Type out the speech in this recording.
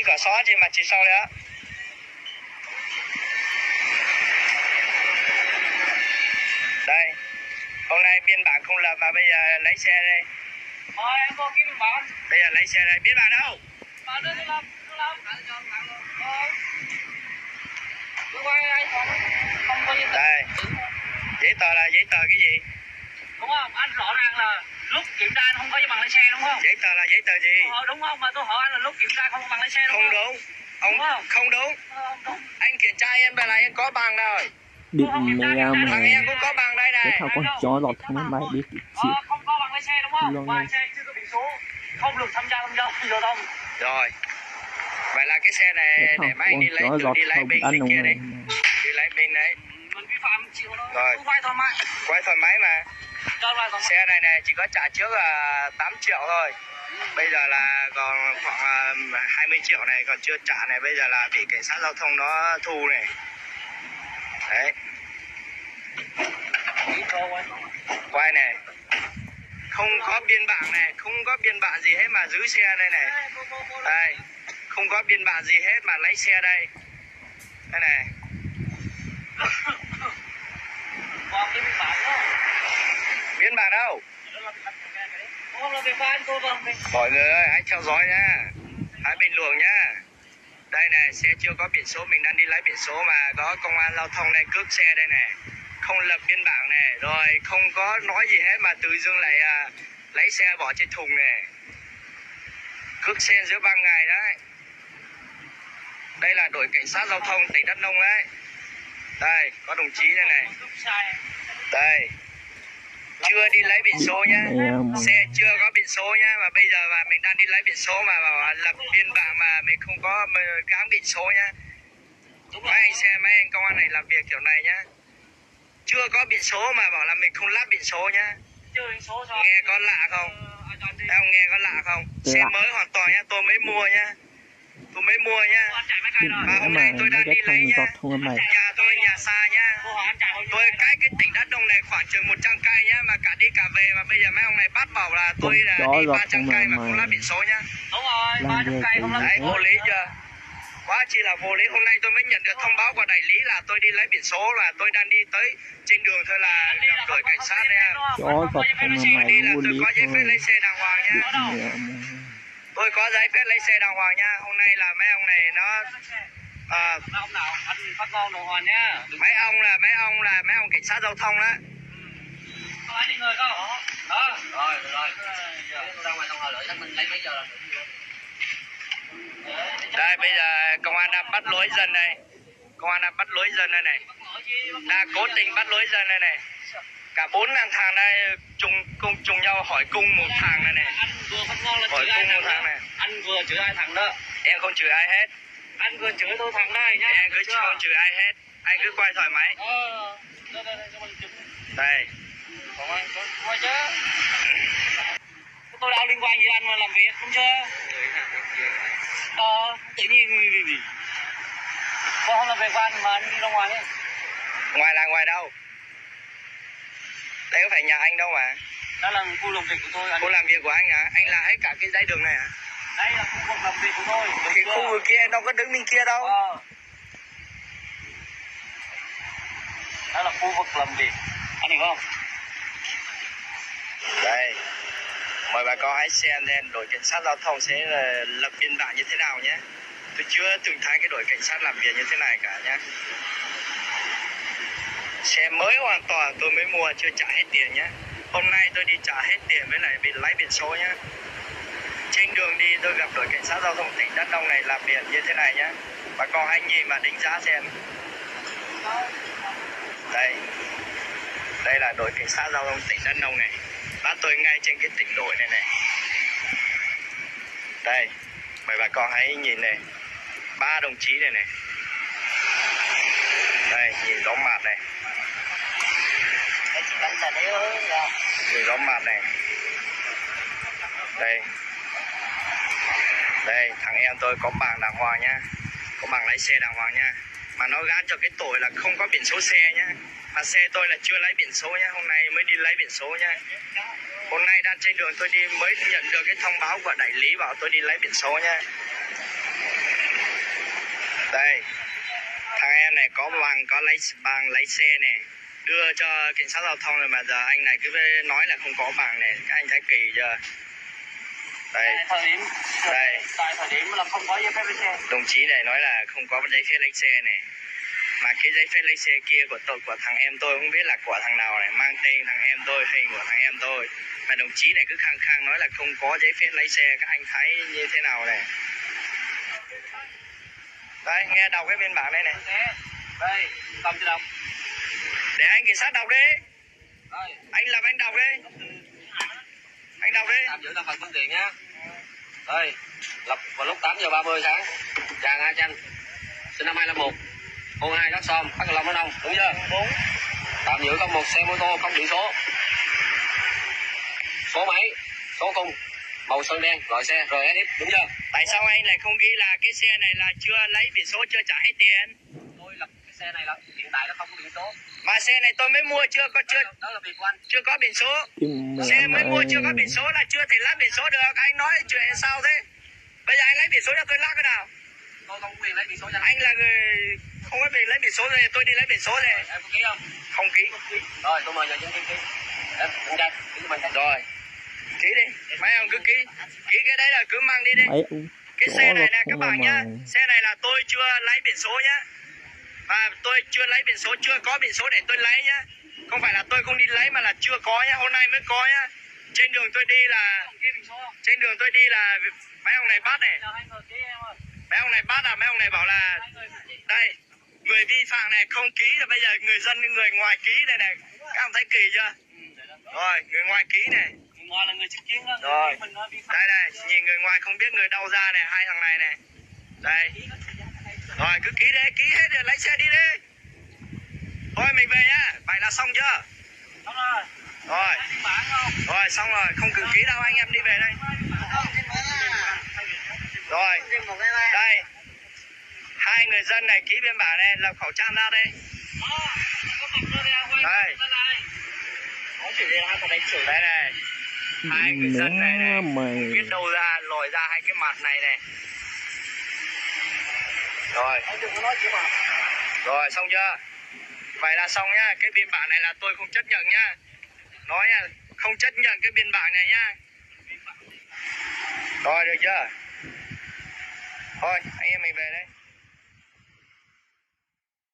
cửa xó trên mặt chị sau đấy á. Đây, hôm nay biên bản không lập mà bây giờ lấy xe đây. Em có cái biên bản. Bây giờ lấy xe đây, biên bản đâu? Bản đưa làm. Không có giấy tờ. Đây, giấy tờ là giấy tờ cái gì? Đúng không? Anh rõ ràng là lúc kiểm tra anh không có giấy bằng lái xe đúng không? Giấy tờ là giấy tờ gì? Đúng không? Mà tôi hỏi anh là lúc kiểm tra không có bằng lái xe đúng không? Không đúng. Ông không đúng. Anh kiểm tra em là em có bằng rồi. Biết mẹ mà Thằng em cũng có bằng đây cái này. thằng con chó lọt thằng máy bay biết chịu Không có bằng lái xe đúng không? Và xe chưa có biển số, không được tham gia giao thông. Rồi. Vậy là cái xe này cái để mấy anh đi lấy lọt đi lấy không bên ăn kia này. đi. Đi lấy bên đấy. Mình vi phạm chịu thôi. Rồi. Quay thoải mái. Quay thoải mái mà. Xe này chỉ có trả trước là 8 triệu thôi. Bây giờ là còn khoảng 20 triệu này còn chưa trả này, bây giờ là bị cảnh sát giao thông nó thu này. Đấy. Quay này. Không có biên bản này, không có biên bản gì hết mà giữ xe đây này. Đây. Không có biên bản gì hết mà lấy xe đây. Đây này. Biên bản đâu? Mọi người ơi, hãy theo dõi nhá. Hãy bình luận nhá. Đây này, xe chưa có biển số, mình đang đi lấy biển số mà có công an giao thông đây cướp xe đây này. Không lập biên bản này, rồi không có nói gì hết mà tự dưng lại lấy xe bỏ trên thùng này. Cướp xe giữa ban ngày đấy. Đây là đội cảnh sát giao thông tỉnh Đắk Nông đấy. Đây, có đồng chí đây này. Đây. Chưa đi lấy biển số nhá. Xe chưa có biển số nhá. Mà bây giờ mà mình đang đi lấy biển số mà lập biên bản mà mình không có gắn biển số nhá. Mấy anh công an này làm việc kiểu này nhá. Chưa có biển số mà bảo là mình không lắp biển số nhá. Nghe có lạ không? Em nghe có lạ không? Xe mới hoàn toàn nhá, tôi mới mua nhá. Tôi mới mua nhá. Mà hôm nay tôi đang đi lấy nhá. Nhà tôi nhà xa nhá. Tôi cách cái tỉnh Đắk Nông này khoảng chừng 100 cây nhá, mà cả đi cả về mà bây giờ mấy ông này bắt bảo là tôi là đi 300 cây mà không lắp biển số nhá. Đúng rồi, 300 cây không lắp. Đấy, vô lý chưa? Quá chi là vô lý. Hôm nay tôi mới nhận được thông báo của đại lý là tôi đi lấy biển số, là tôi đang đi tới trên đường thôi là gặp đội cảnh sát đây em. Chó giọt không mà Đi là vô tôi lý có giấy phép lấy xe đàng hoàng nhá. Tôi có giấy phép lấy xe đàng hoàng nha. Hôm nay là mấy ông này nó ông nào anh phát ngôn đồ hoàn nhá. mấy ông cảnh sát giao thông đó. Có ai đi người không? Đó. Rồi. Giờ tôi ra ngoài thông hồi lưỡi mình lấy mấy giờ là đây bây giờ công an đang bắt lỗi dân đây. Công an đang bắt lỗi dân đây này. Đang cố tình bắt lỗi dân đây này. Cả 4 thằng đây chung nhau hỏi cung một thằng này này. Anh vừa phát ngôn là hỏi cung một thằng này. Anh vừa chửi ai thằng đó. Em không chửi ai hết. Anh vừa chửi tôi thằng đây nhá. Em cứ không chửi ai hết. Anh cứ quay thoải mái. Đây. Quay chứ. Tôi đâu liên quan gì anh mà làm việc không chưa? Tự nhiên gì. Tôi không làm việc của anh mà anh đi ra ngoài đi. Ngoài là ngoài đâu? Đây có phải nhà anh đâu mà. Đó là khu làm việc của tôi. Khu làm việc của anh hả? Anh là hết cả cái dãy đường này hả? Đây là khu vực làm việc của tôi. Thì khu vực kia em đâu có đứng bên kia đâu. Đó là khu vực làm việc. Anh hiểu không? Đây. Mời bà con hãy xem lên đội cảnh sát giao thông sẽ lập biên bản như thế nào nhé. Tôi chưa từng thấy cái đội cảnh sát làm việc như thế này cả nhé. Xe mới hoàn toàn tôi mới mua chưa trả hết tiền nhé. Hôm nay tôi đi trả hết tiền với lại bị lấy biển số nhé. Trên đường đi tôi gặp đội cảnh sát giao thông tỉnh Đắk Nông này làm việc như thế này nhé. Bà con hãy nhìn mà đánh giá xem. Đây. Đây là đội cảnh sát giao thông tỉnh Đắk Nông này. Bắt tôi ngay trên cái tỉnh đội này này. Đây. Mời bà con hãy nhìn này. 3 đồng chí này này. Đây, nhìn rõ mặt này. Nhìn rõ mặt này. Đây. Đây, thằng em tôi có bằng đàng hoàng nhá. Có bằng lái xe đàng hoàng nhá. Mà nó gán cho cái tội là không có biển số xe nhá. Mà xe tôi là chưa lấy biển số nhá. Hôm nay mới đi lấy biển số nhá. Hôm nay đang trên đường tôi đi mới nhận được cái thông báo của đại lý bảo tôi đi lấy biển số nhá. Đây, thằng em này có có bằng lái xe này, đưa cho cảnh sát giao thông rồi mà giờ anh này cứ nói là không có bằng này, các anh thấy kỳ chưa? Đây, tại thời điểm là không có giấy phép lái xe. Đồng chí này nói là không có giấy phép lái xe này, mà cái giấy phép lái xe kia của thằng em tôi không biết là của thằng nào này, mang tên thằng em tôi, hình của thằng em tôi, mà đồng chí này cứ khăng khăng nói là không có giấy phép lái xe. Các anh thấy như thế nào này? Đây, nghe đọc cái biên bản đây này. Đây, cầm cho đọc. Để anh cảnh sát đọc đi. Đây. Anh làm anh đọc đi. Anh đọc đi. Tạm giữ là phần phương tiện nhá. Đây, lập vào lúc 8 giờ 30 sáng. Chàng A Chanh, sinh năm 2001, thôn 2 Đắk Som, Đắk Long, Đắk Nông, đúng chưa? 4. Tạm giữ có một xe mô tô không biển số, số máy, số khung, màu sơn đen, loại xe RSX, đúng chưa? Tại sao anh lại không ghi là cái xe này là chưa lấy biển số, chưa trả hết tiền? Tôi lập cái xe này là hiện tại nó không có biển số. Mà xe này tôi mới mua chưa Đó là việc của anh. chưa có biển số. Kim Xe mẹ mới mua chưa có mày. biển số là chưa thể lắp biển số được. Anh nói chuyện sao thế? Bây giờ anh lấy biển số cho tôi lắp cái nào? Tôi không có quyền lấy biển số cho Anh là người không có quyền lấy biển số rồi, tôi đi lấy biển số này. Em có ký không? Không ký. Rồi, tôi mời nhà chứng ký. Đấy, anh trai, ký cho mình. Rồi, ký đi. Mấy ông cứ ký. Ký cái đấy là cứ mang đi đi. Mấy ông Cái chó xe này lọt nè các không bạn mà nhá. mày. Xe này là tôi chưa lấy biển số nhá. Và tôi chưa lấy biển số, chưa có biển số để tôi lấy nhá. Không phải là tôi không đi lấy mà là chưa có nhá, hôm nay mới có nhá. Trên đường tôi đi là mấy ông này bắt này. Mấy ông này bắt à, mấy ông này bảo là đây, người vi phạm này không ký rồi bây giờ người dân người ngoài ký đây này. Các ông thấy kỳ chưa? Rồi, người ngoài ký này. Người ngoài là người chứng kiến đó. Rồi. Mình nói vi phạm. Đây, nhìn người ngoài không biết người đâu ra này, hai thằng này này. Đây. Rồi, cứ ký đi, ký hết rồi, lấy xe đi đi. Thôi mình về nhá, vậy là xong chưa? Đúng rồi. Rồi, Biên bản không? rồi xong rồi, không cần ký đâu, anh em đi về đây. Rồi, đây. Hai người dân này ký biên bản này, lập khẩu trang ra đây. Đây. Đây này. Hai người dân này này, mày. không biết đâu ra, lòi ra hai cái mặt này này. Rồi. Rồi, xong chưa? Vậy là xong nhá, cái biên bản này là tôi không chấp nhận nhá. Nói nha, không chấp nhận cái biên bản này nhá. Rồi, được chưa? Thôi, anh em mình về đây.